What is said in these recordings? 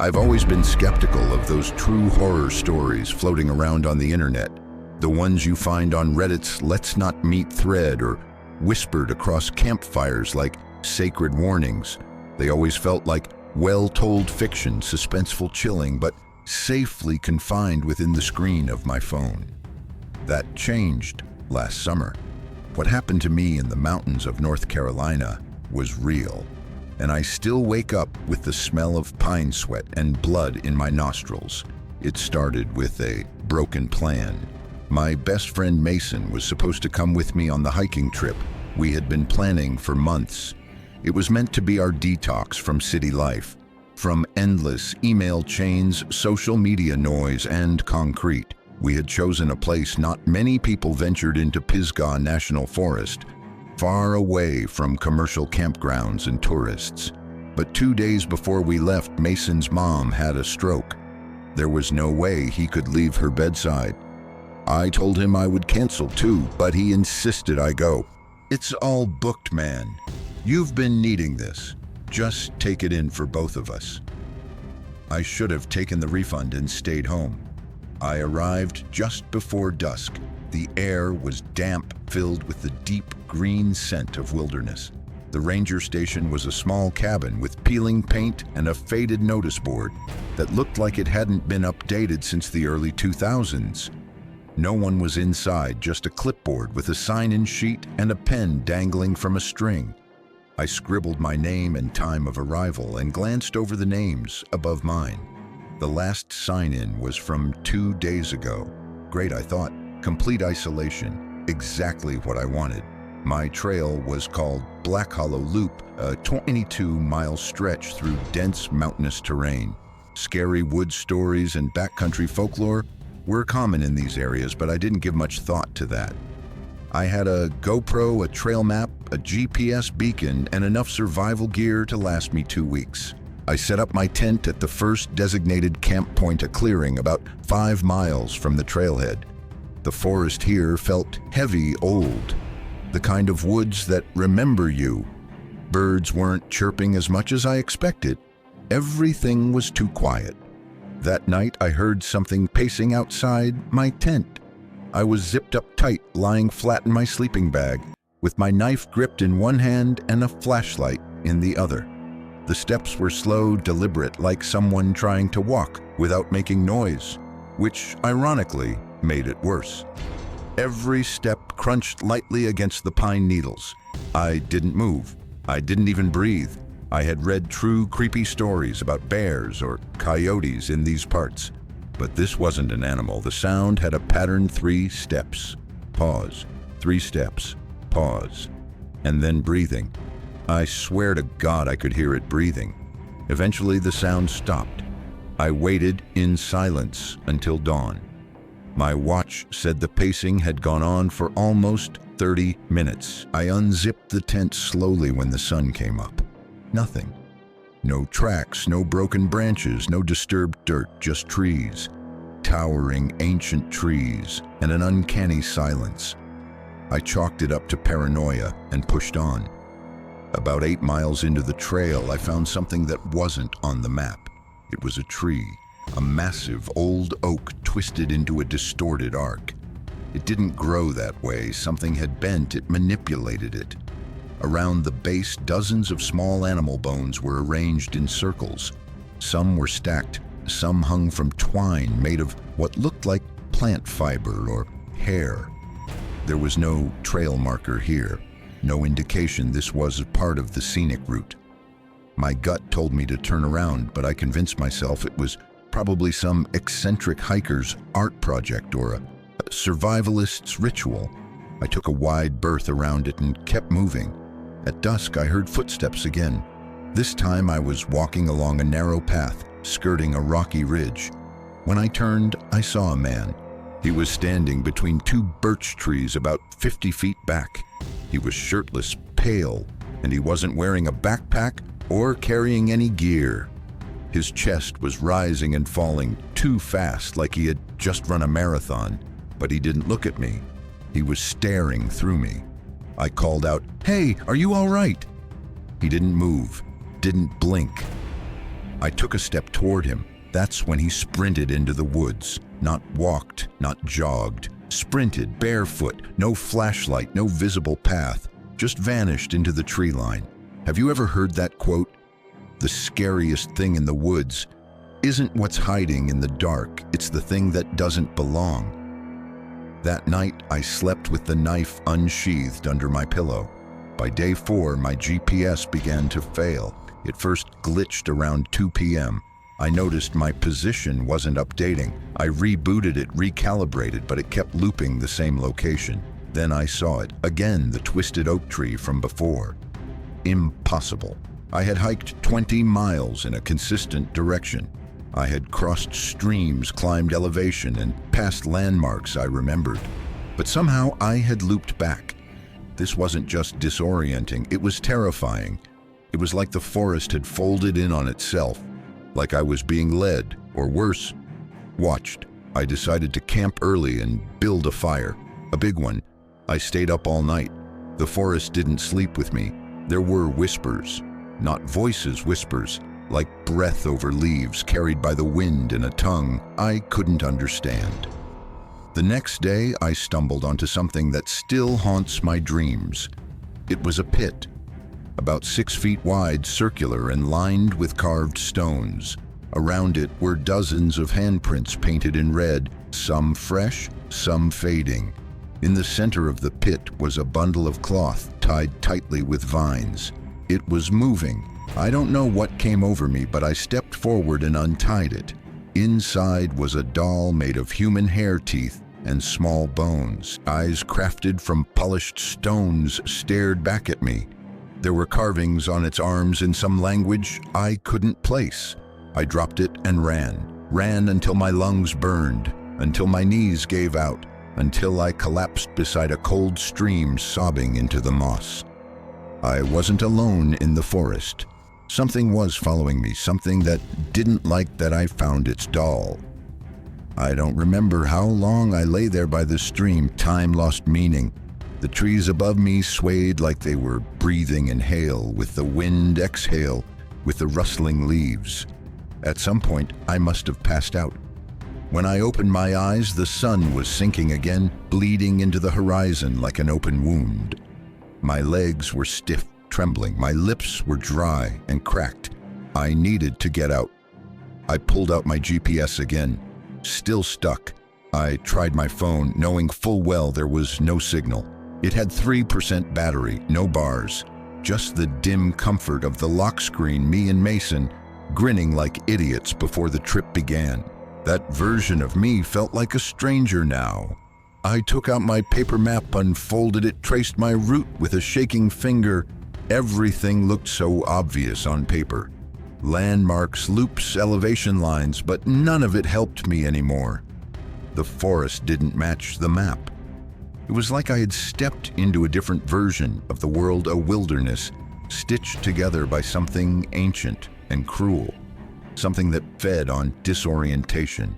I've always been skeptical of those true horror stories floating around on the internet, the ones you find on Reddit's Let's Not Meet thread or whispered across campfires like sacred warnings. They always felt like well-told fiction, suspenseful, chilling, but safely confined within the screen of my phone. That changed last summer. What happened to me in the mountains of North Carolina was real, and I still wake up with the smell of pine sweat and blood in my nostrils. It started with a broken plan. My best friend Mason was supposed to come with me on the hiking trip we had been planning for months. It was meant to be our detox from city life, from endless email chains, social media noise, and concrete. We had chosen a place not many people ventured into, Pisgah National Forest, far away from commercial campgrounds and tourists. But 2 days before we left, Mason's mom had a stroke. There was no way he could leave her bedside. I told him I would cancel too, but he insisted I go. "It's all booked, man. You've been needing this. Just take it in for both of us." I should have taken the refund and stayed home. I arrived just before dusk. The air was damp, filled with the deep green scent of wilderness. The ranger station was a small cabin with peeling paint and a faded notice board that looked like it hadn't been updated since the early 2000s. No one was inside, just a clipboard with a sign-in sheet and a pen dangling from a string. I scribbled my name and time of arrival and glanced over the names above mine. The last sign-in was from 2 days ago. Great, I thought. Complete isolation. Exactly what I wanted. My trail was called Black Hollow Loop, a 22-mile stretch through dense mountainous terrain. Scary wood stories and backcountry folklore were common in these areas, but I didn't give much thought to that. I had a GoPro, a trail map, a GPS beacon, and enough survival gear to last me 2 weeks. I set up my tent at the first designated camp point, a clearing about 5 miles from the trailhead. The forest here felt heavy, old, the kind of woods that remember you. Birds weren't chirping as much as I expected. Everything was too quiet. That night, I heard something pacing outside my tent. I was zipped up tight, lying flat in my sleeping bag, with my knife gripped in one hand and a flashlight in the other. The steps were slow, deliberate, like someone trying to walk without making noise, which, ironically, made it worse. Every step crunched lightly against the pine needles. I didn't move. I didn't even breathe. I had read true creepy stories about bears or coyotes in these parts, but this wasn't an animal. The sound had a pattern: 3 steps, pause, 3 steps, pause, and then breathing. I swear to God I could hear it breathing. Eventually the sound stopped. I waited in silence until dawn. My watch said the pacing had gone on for almost 30 minutes. I unzipped the tent slowly when the sun came up. Nothing. No tracks, no broken branches, no disturbed dirt, just trees. Towering ancient trees and an uncanny silence. I chalked it up to paranoia and pushed on. About 8 miles into the trail, I found something that wasn't on the map. It was a tree, a massive old oak twisted into a distorted arc. It didn't grow that way. Something had bent, it manipulated it. Around the base, dozens of small animal bones were arranged in circles. Some were stacked, some hung from twine made of what looked like plant fiber or hair. There was no trail marker here, no indication this was a part of the scenic route. My gut told me to turn around, but I convinced myself it was probably some eccentric hiker's art project or a survivalist's ritual. I took a wide berth around it and kept moving. At dusk, I heard footsteps again. This time I was walking along a narrow path, skirting a rocky ridge. When I turned, I saw a man. He was standing between 2 birch trees about 50 feet back. He was shirtless, pale, and he wasn't wearing a backpack or carrying any gear. His chest was rising and falling too fast, like he had just run a marathon, but he didn't look at me. He was staring through me. I called out, "Hey, are you all right?" He didn't move, didn't blink. I took a step toward him. That's when he sprinted into the woods. Not walked, not jogged. Sprinted, barefoot, no flashlight, no visible path. Just vanished into the tree line. Have you ever heard that quote? The scariest thing in the woods isn't what's hiding in the dark, it's the thing that doesn't belong. That night, I slept with the knife unsheathed under my pillow. By day 4, my GPS began to fail. It first glitched around 2 p.m. I noticed my position wasn't updating. I rebooted it, recalibrated, but it kept looping the same location. Then I saw it, again, the twisted oak tree from before. Impossible. I had hiked 20 miles in a consistent direction. I had crossed streams, climbed elevation, and passed landmarks I remembered. But somehow I had looped back. This wasn't just disorienting, it was terrifying. It was like the forest had folded in on itself, like I was being led, or worse, watched. I decided to camp early and build a fire, a big one. I stayed up all night. The forest didn't sleep with me. There were whispers, not voices, whispers, like breath over leaves carried by the wind in a tongue I couldn't understand. The next day, I stumbled onto something that still haunts my dreams. It was a pit, about 6 feet wide, circular, and lined with carved stones. Around it were dozens of handprints painted in red, some fresh, some fading. In the center of the pit was a bundle of cloth tied tightly with vines. It was moving. I don't know what came over me, but I stepped forward and untied it. Inside was a doll made of human hair teeth and small bones. Eyes crafted from polished stones stared back at me. There were carvings on its arms in some language I couldn't place. I dropped it and ran until my lungs burned, until my knees gave out, until I collapsed beside a cold stream sobbing into the moss. I wasn't alone in the forest. Something was following me, something that didn't like that I found its doll. I don't remember how long I lay there by the stream. Time lost meaning. The trees above me swayed like they were breathing inhale with the wind, exhale with the rustling leaves. At some point, I must have passed out. When I opened my eyes, the sun was sinking again, bleeding into the horizon like an open wound. My legs were stiff, trembling. My lips were dry and cracked. I needed to get out. I pulled out my GPS again. Still stuck. I tried my phone, knowing full well there was no signal. It had 3% battery, no bars. Just the dim comfort of the lock screen, me and Mason, grinning like idiots before the trip began. That version of me felt like a stranger now. I took out my paper map, unfolded it, traced my route with a shaking finger. Everything looked so obvious on paper. Landmarks, loops, elevation lines, but none of it helped me anymore. The forest didn't match the map. It was like I had stepped into a different version of the world, a wilderness, stitched together by something ancient and cruel, something that fed on disorientation.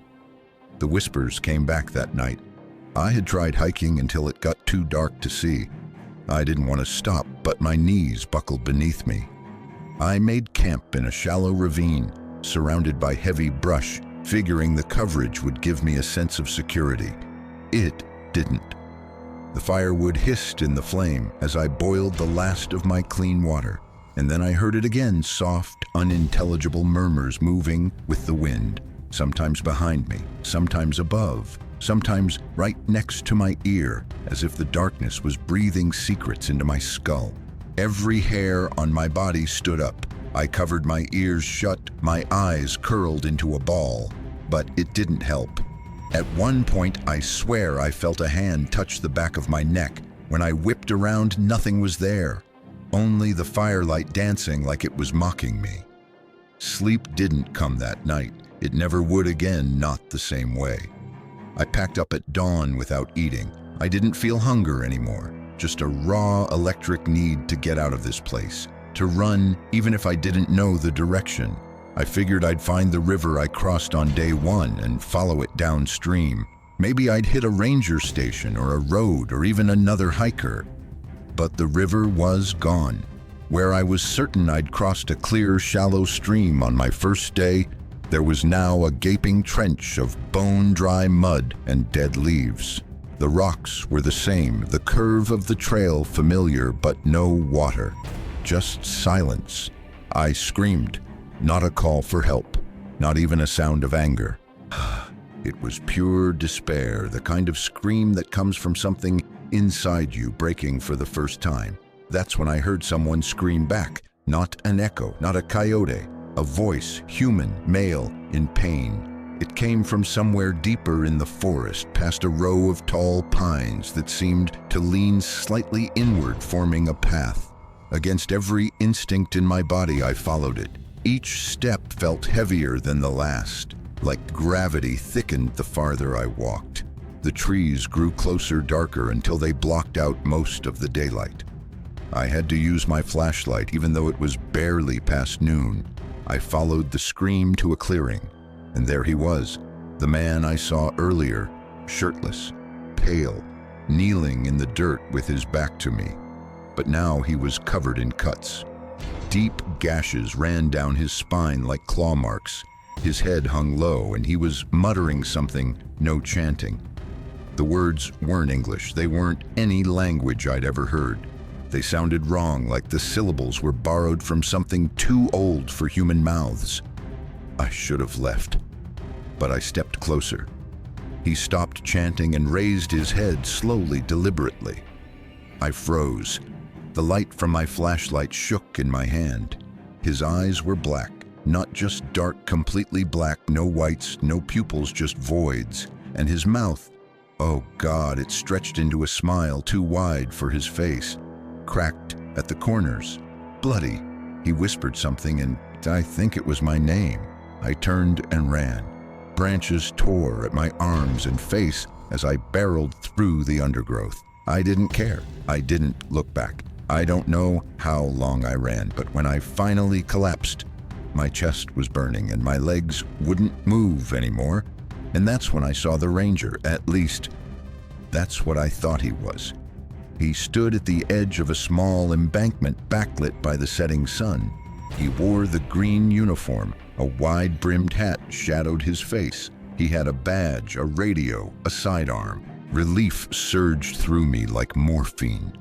The whispers came back that night. I had tried hiking until it got too dark to see. I didn't want to stop, but my knees buckled beneath me. I made camp in a shallow ravine, surrounded by heavy brush, figuring the coverage would give me a sense of security. It didn't. The firewood hissed in the flame as I boiled the last of my clean water, and then I heard it again, soft, unintelligible murmurs moving with the wind, sometimes behind me, sometimes above, sometimes right next to my ear, as if the darkness was breathing secrets into my skull. Every hair on my body stood up. I covered my ears shut, my eyes curled into a ball, but it didn't help. At one point, I swear I felt a hand touch the back of my neck. When I whipped around, nothing was there. Only the firelight dancing like it was mocking me. Sleep didn't come that night. It never would again, not the same way. I packed up at dawn without eating. I didn't feel hunger anymore, just a raw electric need to get out of this place, to run even if I didn't know the direction. I figured I'd find the river I crossed on day 1 and follow it downstream. Maybe I'd hit a ranger station or a road or even another hiker. But the river was gone. Where I was certain I'd crossed a clear, shallow stream on my first day, there was now a gaping trench of bone-dry mud and dead leaves. The rocks were the same, the curve of the trail familiar, but no water. Just silence. I screamed. Not a call for help, not even a sound of anger. It was pure despair, the kind of scream that comes from something inside you breaking for the first time. That's when I heard someone scream back, not an echo, not a coyote, a voice, human, male, in pain. It came from somewhere deeper in the forest, past a row of tall pines that seemed to lean slightly inward, forming a path. Against every instinct in my body, I followed it. Each step felt heavier than the last, like gravity thickened the farther I walked. The trees grew closer, darker, until they blocked out most of the daylight. I had to use my flashlight, even though it was barely past noon. I followed the scream to a clearing, and there he was, the man I saw earlier, shirtless, pale, kneeling in the dirt with his back to me. But now he was covered in cuts. Deep gashes ran down his spine like claw marks. His head hung low, and he was muttering something, no chanting. The words weren't English. They weren't any language I'd ever heard. They sounded wrong, like the syllables were borrowed from something too old for human mouths. I should have left, but I stepped closer. He stopped chanting and raised his head slowly, deliberately. I froze. The light from my flashlight shook in my hand. His eyes were black, not just dark, completely black, no whites, no pupils, just voids. And his mouth, oh God, it stretched into a smile too wide for his face. Cracked at the corners, bloody. He whispered something, and I think it was my name. I turned and ran. Branches tore at my arms and face as I barreled through the undergrowth. I didn't care. I didn't look back. I don't know how long I ran, but when I finally collapsed, my chest was burning and my legs wouldn't move anymore. And that's when I saw the ranger. At least, that's what I thought he was. He stood at the edge of a small embankment backlit by the setting sun. He wore the green uniform. A wide-brimmed hat shadowed his face. He had a badge, a radio, a sidearm. Relief surged through me like morphine.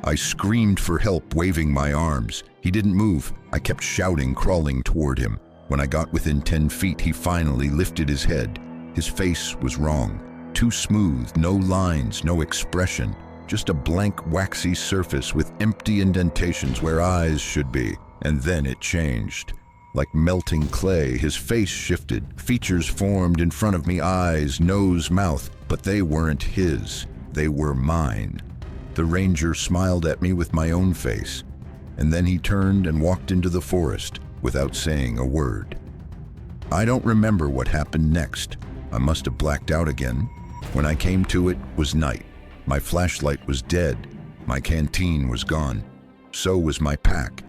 I screamed for help, waving my arms. He didn't move. I kept shouting, crawling toward him. When I got within 10 feet, he finally lifted his head. His face was wrong. Too smooth, no lines, no expression. Just a blank, waxy surface with empty indentations where eyes should be. And then it changed. Like melting clay, his face shifted. Features formed in front of me, eyes, nose, mouth. But they weren't his. They were mine. The ranger smiled at me with my own face. And then he turned and walked into the forest without saying a word. I don't remember what happened next. I must have blacked out again. When I came to, it was night. My flashlight was dead. My canteen was gone. So was my pack.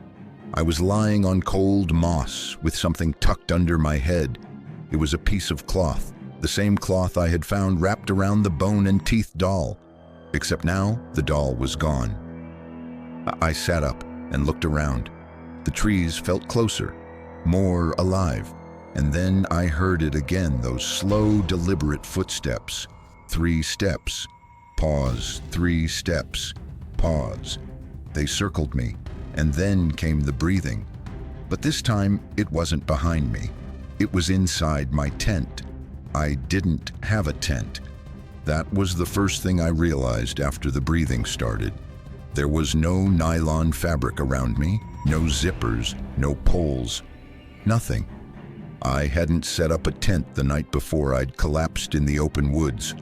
I was lying on cold moss with something tucked under my head. It was a piece of cloth, the same cloth I had found wrapped around the bone and teeth doll. Except now, the doll was gone. I sat up and looked around. The trees felt closer, more alive. And then I heard it again, those slow, deliberate footsteps. 3 steps. Pause, 3 steps, pause. They circled me, and then came the breathing. But this time, it wasn't behind me. It was inside my tent. I didn't have a tent. That was the first thing I realized after the breathing started. There was no nylon fabric around me, no zippers, no poles, nothing. I hadn't set up a tent the night before I'd collapsed in the open woods.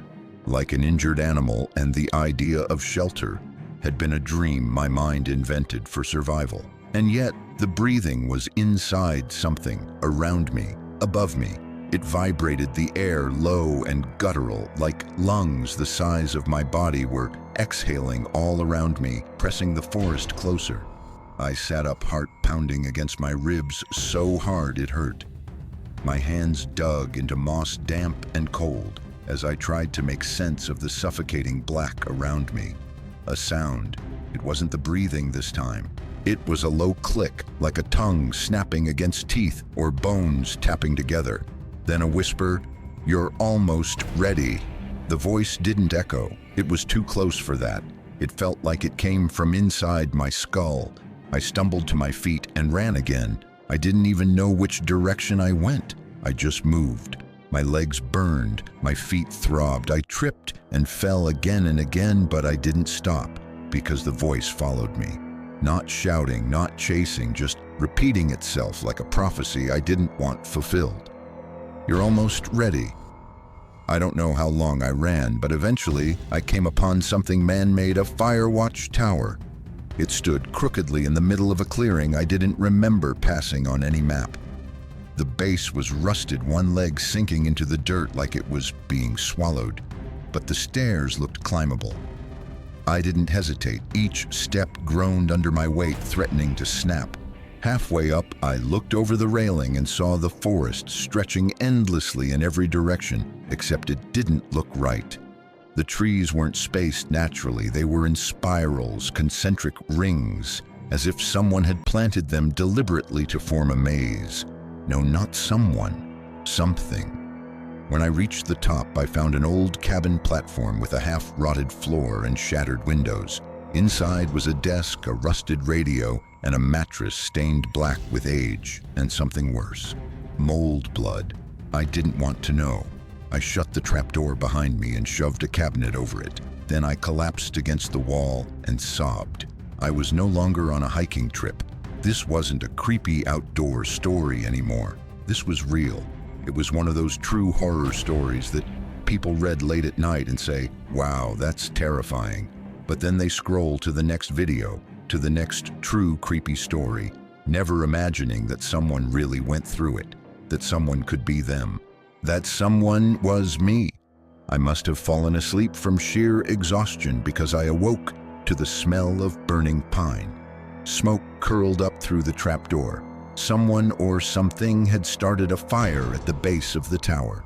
Like an injured animal, and the idea of shelter had been a dream my mind invented for survival. And yet, the breathing was inside something, around me, above me. It vibrated the air low and guttural, like lungs the size of my body were exhaling all around me, pressing the forest closer. I sat up, heart pounding against my ribs so hard it hurt. My hands dug into moss, damp and cold, as I tried to make sense of the suffocating black around me. A sound. It wasn't the breathing this time. It was a low click, like a tongue snapping against teeth or bones tapping together. Then a whisper, "You're almost ready." The voice didn't echo. It was too close for that. It felt like it came from inside my skull. I stumbled to my feet and ran again. I didn't even know which direction I went. I just moved. My legs burned, my feet throbbed. I tripped and fell again and again, but I didn't stop because the voice followed me. Not shouting, not chasing, just repeating itself like a prophecy I didn't want fulfilled. "You're almost ready." I don't know how long I ran, but eventually I came upon something man-made, a fire watch tower. It stood crookedly in the middle of a clearing I didn't remember passing on any map. The base was rusted, one leg sinking into the dirt like it was being swallowed, but the stairs looked climbable. I didn't hesitate. Each step groaned under my weight, threatening to snap. Halfway up, I looked over the railing and saw the forest stretching endlessly in every direction, except it didn't look right. The trees weren't spaced naturally. They were in spirals, concentric rings, as if someone had planted them deliberately to form a maze. No, not someone. Something. When I reached the top, I found an old cabin platform with a half-rotted floor and shattered windows. Inside was a desk, a rusted radio, and a mattress stained black with age, and something worse. Mold blood. I didn't want to know. I shut the trapdoor behind me and shoved a cabinet over it. Then I collapsed against the wall and sobbed. I was no longer on a hiking trip. This wasn't a creepy outdoor story anymore. This was real. It was one of those true horror stories that people read late at night and say, "Wow, that's terrifying." But then they scroll to the next video, to the next true creepy story, never imagining that someone really went through it, that someone could be them. That someone was me. I must have fallen asleep from sheer exhaustion because I awoke to the smell of burning pine. Smoke curled up through the trapdoor. Someone or something had started a fire at the base of the tower.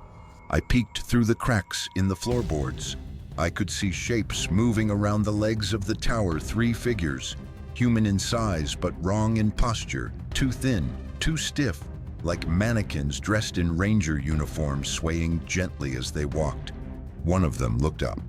I peeked through the cracks in the floorboards. I could see shapes moving around the legs of the tower, 3 figures, human in size but wrong in posture, too thin, too stiff, like mannequins dressed in ranger uniforms swaying gently as they walked. One of them looked up.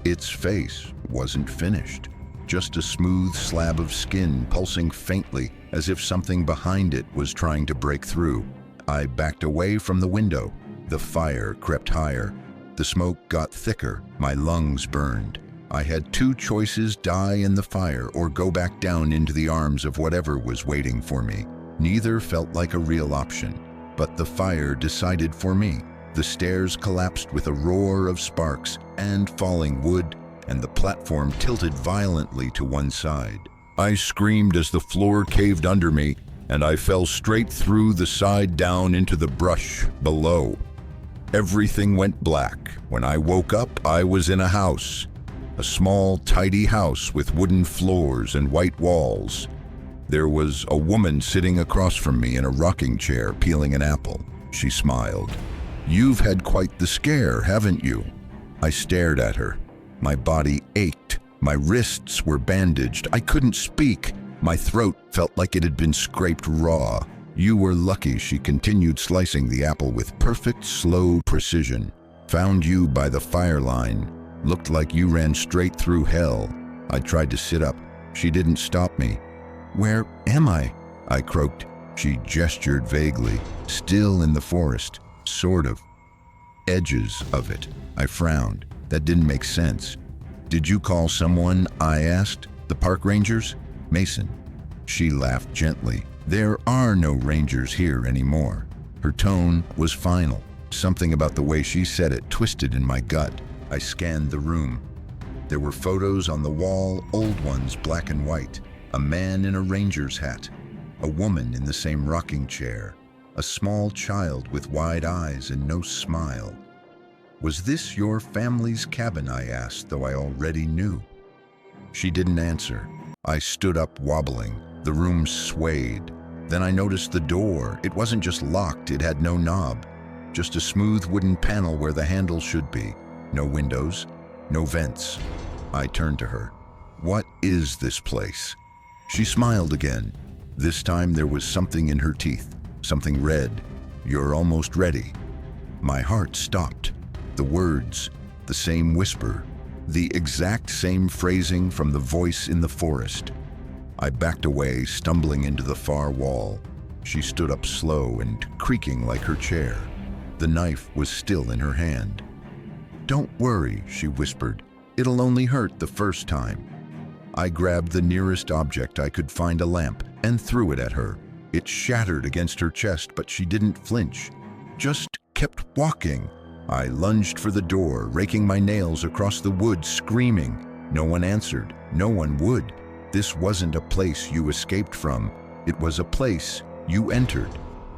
Its face wasn't finished, just a smooth slab of skin pulsing faintly as if something behind it was trying to break through. I backed away from the window. The fire crept higher. The smoke got thicker. My lungs burned. I had 2 choices: die in the fire or go back down into the arms of whatever was waiting for me. Neither felt like a real option, but the fire decided for me. The stairs collapsed with a roar of sparks and falling wood, and the platform tilted violently to one side. I screamed as the floor caved under me, and I fell straight through the side down into the brush below. Everything went black. When I woke up, I was in a house. A small, tidy house with wooden floors and white walls. There was a woman sitting across from me in a rocking chair, peeling an apple. She smiled. "You've had quite the scare, haven't you?" I stared at her. My body ached. My wrists were bandaged. I couldn't speak. My throat felt like it had been scraped raw. "You were lucky," she continued, slicing the apple with perfect, slow precision. "Found you by the fire line. Looked like you ran straight through hell." I tried to sit up. She didn't stop me. "Where am I?" I croaked. She gestured vaguely. "Still in the forest. Sort of. Edges of it." I frowned. That didn't make sense. "Did you call someone?" I asked. "The park rangers?" "Mason." She laughed gently. "There are no rangers here anymore." Her tone was final. Something about the way she said it twisted in my gut. I scanned the room. There were photos on the wall, old ones, black and white. A man in a ranger's hat. A woman in the same rocking chair. A small child with wide eyes and no smile. "Was this your family's cabin?" I asked, though I already knew. She didn't answer. I stood up, wobbling. The room swayed. Then I noticed the door. It wasn't just locked, it had no knob. Just a smooth wooden panel where the handle should be. No windows, no vents. I turned to her. "What is this place?" She smiled again. This time there was something in her teeth, something red. "You're almost ready." My heart stopped. The words, the same whisper, the exact same phrasing from the voice in the forest. I backed away, stumbling into the far wall. She stood up slow and creaking like her chair. The knife was still in her hand. "Don't worry," she whispered. "It'll only hurt the first time." I grabbed the nearest object I could find, a lamp, and threw it at her. It shattered against her chest, but she didn't flinch, just kept walking. I lunged for the door, raking my nails across the wood, screaming. No one answered. No one would. This wasn't a place you escaped from. It was a place you entered.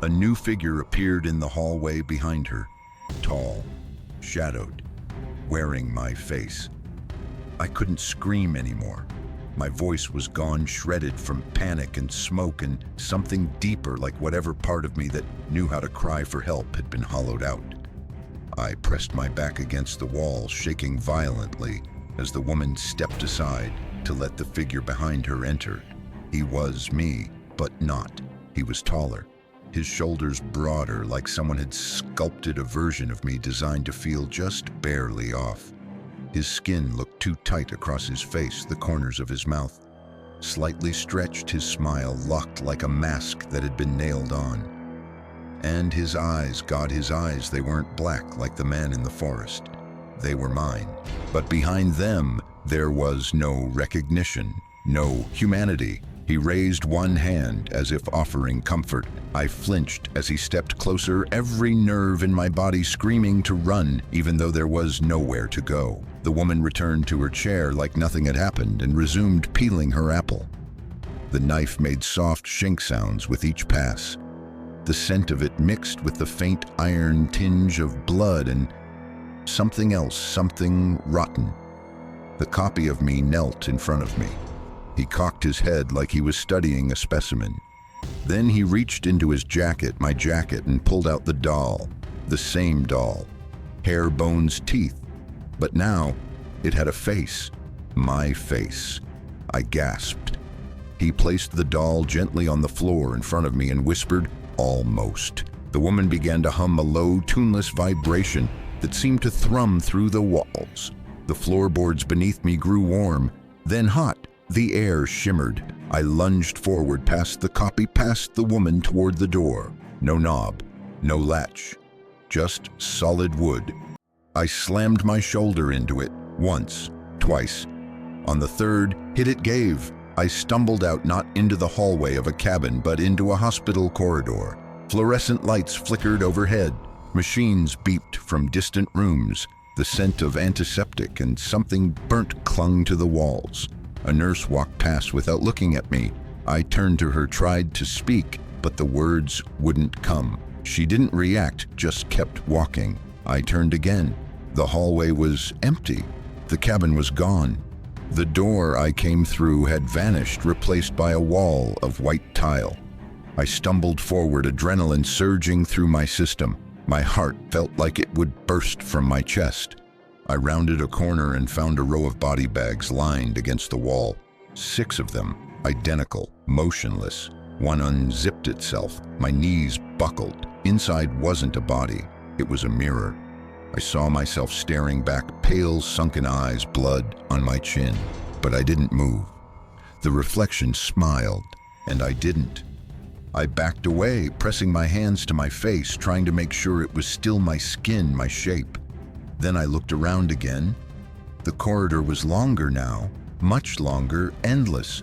A new figure appeared in the hallway behind her. Tall, shadowed, wearing my face. I couldn't scream anymore. My voice was gone, shredded from panic and smoke, and something deeper, like whatever part of me that knew how to cry for help, had been hollowed out. I pressed my back against the wall, shaking violently, as the woman stepped aside to let the figure behind her enter. He was me, but not. He was taller, his shoulders broader, like someone had sculpted a version of me designed to feel just barely off. His skin looked too tight across his face, the corners of his mouth slightly stretched, his smile locked like a mask that had been nailed on. And his eyes, God, his eyes, they weren't black like the man in the forest. They were mine. But behind them, there was no recognition, no humanity. He raised one hand as if offering comfort. I flinched as he stepped closer, every nerve in my body screaming to run, even though there was nowhere to go. The woman returned to her chair like nothing had happened and resumed peeling her apple. The knife made soft shink sounds with each pass. The scent of it mixed with the faint iron tinge of blood and something else, something rotten. The copy of me knelt in front of me. He cocked his head like he was studying a specimen. Then he reached into his jacket, my jacket, and pulled out the doll. The same doll. Hair, bones, teeth. But now, it had a face. My face. I gasped. He placed the doll gently on the floor in front of me and whispered, "Almost." The woman began to hum a low, tuneless vibration that seemed to thrum through the walls. The floorboards beneath me grew warm, then hot. The air shimmered. I lunged forward past the copy, past the woman, toward the door. No knob, no latch, just solid wood. I slammed my shoulder into it, once, twice. On the third hit it gave. I stumbled out, not into the hallway of a cabin, but into a hospital corridor. Fluorescent lights flickered overhead. Machines beeped from distant rooms. The scent of antiseptic and something burnt clung to the walls. A nurse walked past without looking at me. I turned to her, tried to speak, but the words wouldn't come. She didn't react, just kept walking. I turned again. The hallway was empty. The cabin was gone. The door I came through had vanished, replaced by a wall of white tile. I stumbled forward, adrenaline surging through my system. My heart felt like it would burst from my chest. I rounded a corner and found a row of body bags lined against the wall. 6 of them, identical, motionless. One unzipped itself. My knees buckled. Inside wasn't a body. It was a mirror. I saw myself staring back, pale, sunken eyes, blood on my chin. But I didn't move. The reflection smiled, and I didn't. I backed away, pressing my hands to my face, trying to make sure it was still my skin, my shape. Then I looked around again. The corridor was longer now, much longer, endless.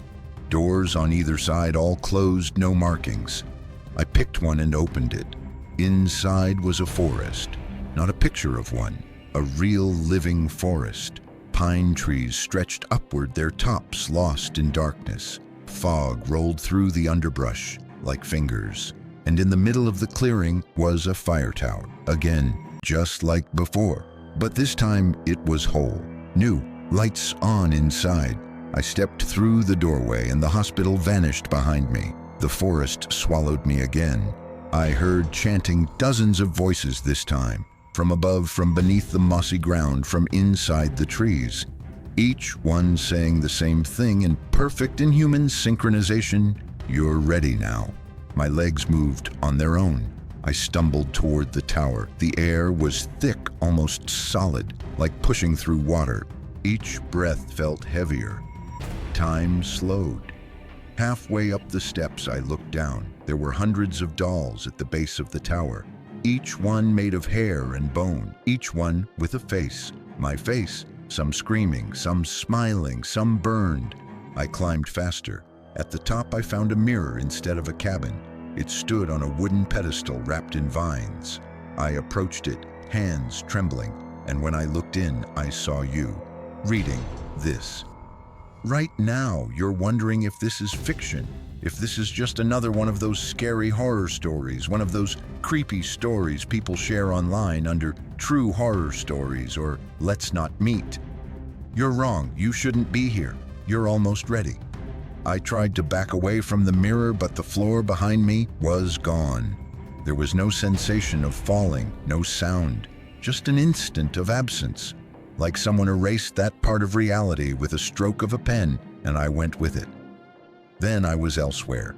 Doors on either side, all closed, no markings. I picked one and opened it. Inside was a forest. Not a picture of one, a real living forest. Pine trees stretched upward, their tops lost in darkness. Fog rolled through the underbrush like fingers. And in the middle of the clearing was a fire tower. Again, just like before. But this time it was whole, new, lights on inside. I stepped through the doorway and the hospital vanished behind me. The forest swallowed me again. I heard chanting, dozens of voices this time. From above, from beneath the mossy ground, from inside the trees. each one saying the same thing in perfect inhuman synchronization. "You're ready now." My legs moved on their own. I stumbled toward the tower. The air was thick, almost solid, like pushing through water. Each breath felt heavier. Time slowed. Halfway up the steps, I looked down. There were hundreds of dolls at the base of the tower, each one made of hair and bone, each one with a face. My face, some screaming, some smiling, some burned. I climbed faster. At the top, I found a mirror instead of a cabin. It stood on a wooden pedestal wrapped in vines. I approached it, hands trembling, and when I looked in, I saw you, reading this. Right now, you're wondering if this is fiction, if this is just another one of those scary horror stories, one of those creepy stories people share online under true horror stories or let's not meet. You're wrong. You shouldn't be here. You're almost ready. I tried to back away from the mirror, but the floor behind me was gone. There was no sensation of falling, no sound, just an instant of absence, like someone erased that part of reality with a stroke of a pen, and I went with it. Then I was elsewhere.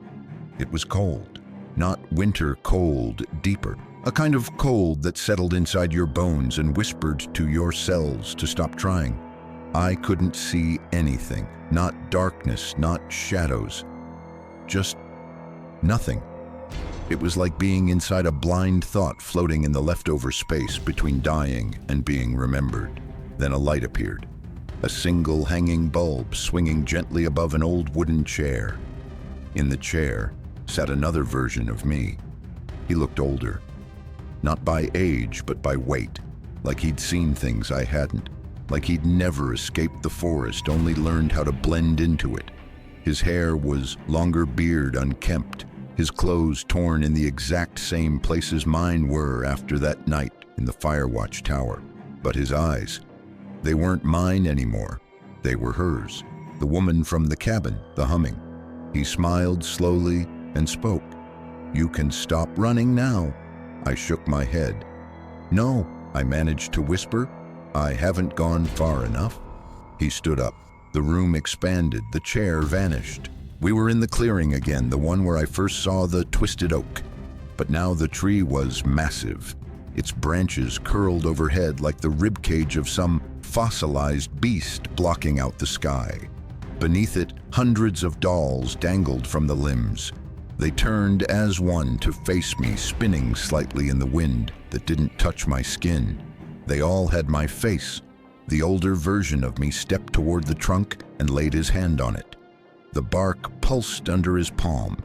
It was cold, not winter cold, deeper, a kind of cold that settled inside your bones and whispered to your cells to stop trying. I couldn't see anything, not darkness, not shadows, just nothing. It was like being inside a blind thought floating in the leftover space between dying and being remembered. Then a light appeared, a single hanging bulb swinging gently above an old wooden chair. In the chair sat another version of me. He looked older, not by age, but by weight, like he'd seen things I hadn't. Like he'd never escaped the forest, only learned how to blend into it. His hair was longer beard unkempt, his clothes torn in the exact same places mine were after that night in the Firewatch Tower. But his eyes, they weren't mine anymore. They were hers, the woman from the cabin, the humming. He smiled slowly and spoke. "You can stop running now." I shook my head. "No," I managed to whisper. "I haven't gone far enough." He stood up. The room expanded. The chair vanished. We were in the clearing again, the one where I first saw the twisted oak. But now the tree was massive. Its branches curled overhead like the ribcage of some fossilized beast blocking out the sky. Beneath it, hundreds of dolls dangled from the limbs. They turned as one to face me, spinning slightly in the wind that didn't touch my skin. They all had my face. The older version of me stepped toward the trunk and laid his hand on it. The bark pulsed under his palm.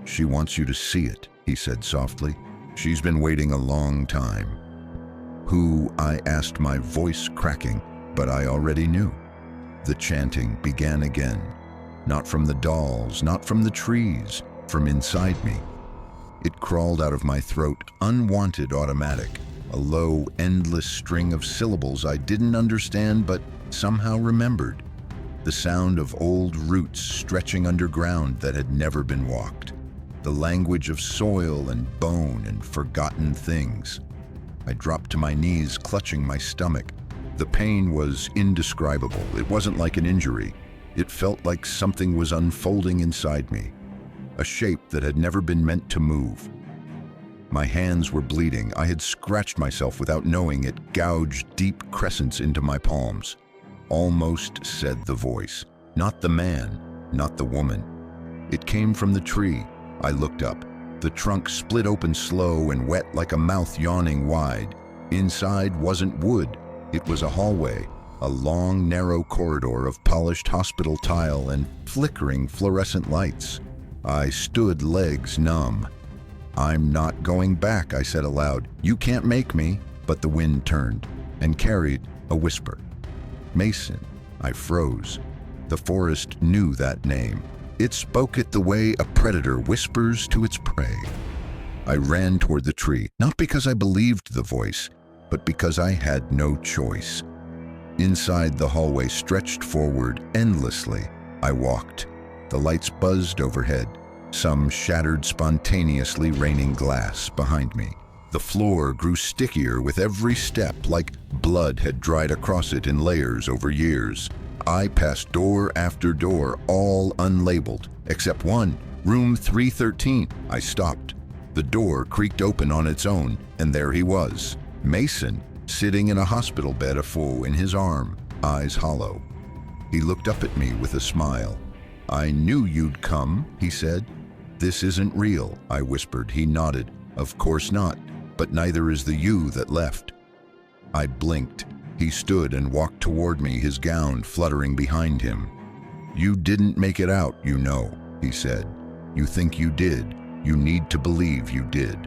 "She wants you to see it," he said softly. "She's been waiting a long time." "Who?" I asked, my voice cracking, but I already knew. The chanting began again. Not from the dolls, not from the trees, from inside me. It crawled out of my throat, unwanted, automatic. A low, endless string of syllables I didn't understand but somehow remembered. The sound of old roots stretching underground that had never been walked. The language of soil and bone and forgotten things. I dropped to my knees, clutching my stomach. The pain was indescribable. It wasn't like an injury. It felt like something was unfolding inside me. A shape that had never been meant to move. My hands were bleeding. I had scratched myself without knowing it, gouged deep crescents into my palms. "Almost," said the voice. Not the man, not the woman. It came from the tree. I looked up. The trunk split open slow and wet like a mouth yawning wide. Inside wasn't wood. It was a hallway, a long, narrow corridor of polished hospital tile and flickering fluorescent lights. I stood, legs numb. "I'm not going back," I said aloud. "You can't make me." But the wind turned and carried a whisper. "Mason." I froze. The forest knew that name. It spoke it the way a predator whispers to its prey. I ran toward the tree, not because I believed the voice, but because I had no choice. Inside, the hallway stretched forward endlessly. I walked. The lights buzzed overhead. Some shattered spontaneously, raining glass behind me. The floor grew stickier with every step, like blood had dried across it in layers over years. I passed door after door, all unlabeled, except one, room 313. I stopped. The door creaked open on its own, and there he was, Mason, sitting in a hospital bed, a foe in his arm, eyes hollow. He looked up at me with a smile. "I knew you'd come," he said. "This isn't real," I whispered. He nodded. "Of course not, but neither is the you that left." I blinked. He stood and walked toward me, his gown fluttering behind him. "You didn't make it out, you know," he said. "You think you did. You need to believe you did.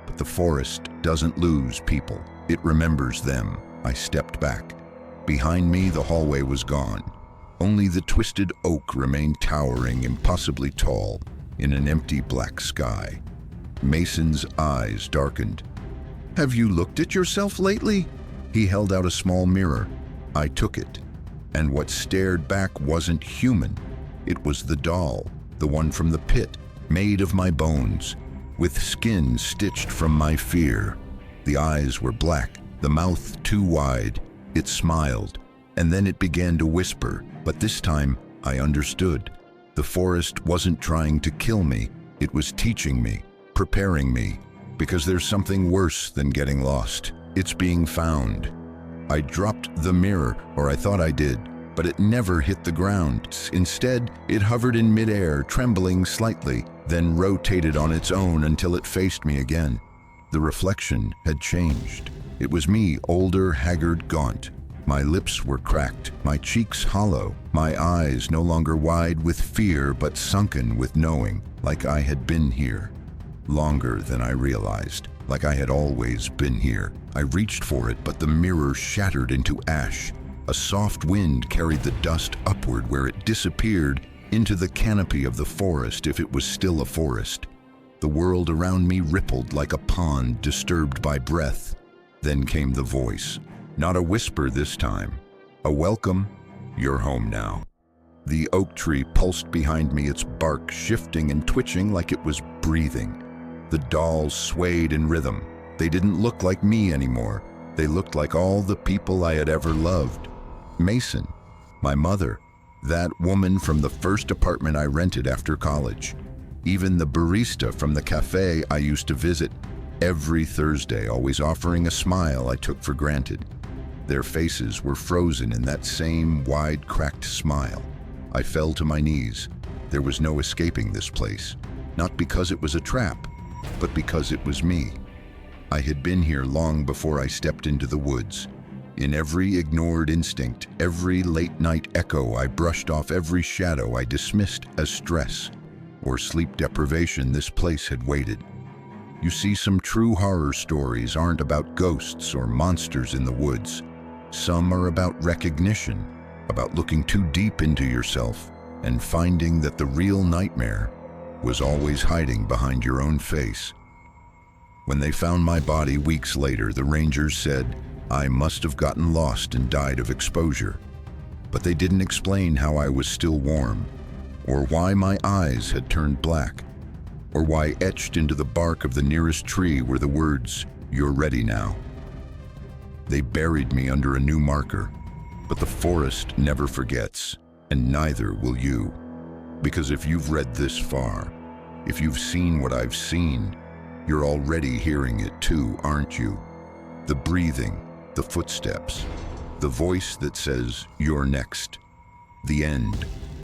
But the forest doesn't lose people. It remembers them." I stepped back. Behind me, the hallway was gone. Only the twisted oak remained towering, impossibly tall, in an empty black sky. Mason's eyes darkened. "Have you looked at yourself lately?" He held out a small mirror. I took it, and what stared back wasn't human. It was the doll, the one from the pit, made of my bones, with skin stitched from my fear. The eyes were black, the mouth too wide. It smiled, and then it began to whisper, but this time I understood. The forest wasn't trying to kill me. It was teaching me, preparing me, because there's something worse than getting lost. It's being found. I dropped the mirror, or I thought I did, but it never hit the ground. Instead, it hovered in midair, trembling slightly, then rotated on its own until it faced me again. The reflection had changed. It was me, older, haggard, gaunt. My lips were cracked, my cheeks hollow, my eyes no longer wide with fear but sunken with knowing, like I had been here. Longer than I realized, like I had always been here. I reached for it, but the mirror shattered into ash. A soft wind carried the dust upward where it disappeared into the canopy of the forest, if it was still a forest. The world around me rippled like a pond disturbed by breath. Then came the voice. Not a whisper this time. A welcome. You're home now. The oak tree pulsed behind me, its bark shifting and twitching like it was breathing. The dolls swayed in rhythm. They didn't look like me anymore. They looked like all the people I had ever loved. Mason, my mother, that woman from the first apartment I rented after college, even the barista from the cafe I used to visit every Thursday, always offering a smile I took for granted. Their faces were frozen in that same wide, cracked smile. I fell to my knees. There was no escaping this place, not because it was a trap, but because it was me. I had been here long before I stepped into the woods. In every ignored instinct, every late-night echo, I brushed off every shadow I dismissed as stress or sleep deprivation. This place had waited. You see, some true horror stories aren't about ghosts or monsters in the woods. Some are about recognition, about looking too deep into yourself and finding that the real nightmare was always hiding behind your own face. When they found my body weeks later, the rangers said I must have gotten lost and died of exposure. But they didn't explain how I was still warm, or why my eyes had turned black, or why etched into the bark of the nearest tree were the words, "You're ready now." They buried me under a new marker, but the forest never forgets, and neither will you. Because if you've read this far, if you've seen what I've seen, you're already hearing it too, aren't you? The breathing, the footsteps, the voice that says, "You're next." The end.